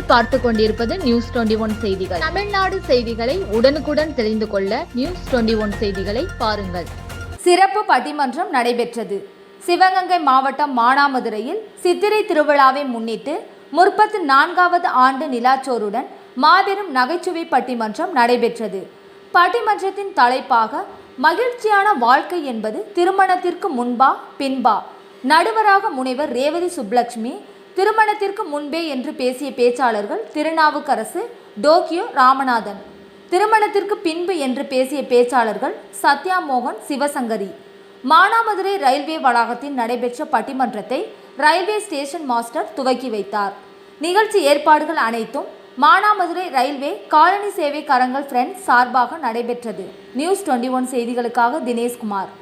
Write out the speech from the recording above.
நீங்கள் பார்த்து கொண்டிருப்பது நியூஸ் 21 செய்திகள். தமிழ்நாடு செய்திகளை உடனுக்குடன் தெரிந்து கொள்ள நியூஸ் 21 செய்திகளை பாருங்கள். சிறப்பு பட்டிமன்றம் நடைபெற்றது. சிவகங்கை மாவட்டம் மானாமதுரையில் சித்திரை திருவிழாவை முன்னிட்டு 34வது ஆண்டு நிலாச்சோருடன் மாபெரும் நகைச்சுவை பட்டிமன்றம் நடைபெற்றது. பட்டிமன்றத்தின் தலைப்பாக மகிழ்ச்சியான வாழ்க்கை என்பது திருமணத்திற்கு முன்பா பின்பா, நடுவராக முனைவர் ரேவதி சுப்லட்சுமி, திருமணத்திற்கு முன்பே என்று பேசிய பேச்சாளர்கள் திருநாவுக்கரசு, டோக்கியோ ராமநாதன், திருமணத்திற்கு பின்பு என்று பேசிய பேச்சாளர்கள் சத்யா மோகன், சிவசங்கரி. மானாமதுரை ரயில்வே வளாகத்தில் நடைபெற்ற பட்டிமன்றத்தை ரயில்வே ஸ்டேஷன் மாஸ்டர் துவக்கி வைத்தார். நிகழ்ச்சி ஏற்பாடுகள் அனைத்தும் மானாமதுரை ரயில்வே காலனி சேவை கரங்கள் ஃப்ரெண்ட்ஸ் சார்பாக நடைபெற்றது. நியூஸ் 21 செய்திகளுக்காக தினேஷ்குமார்.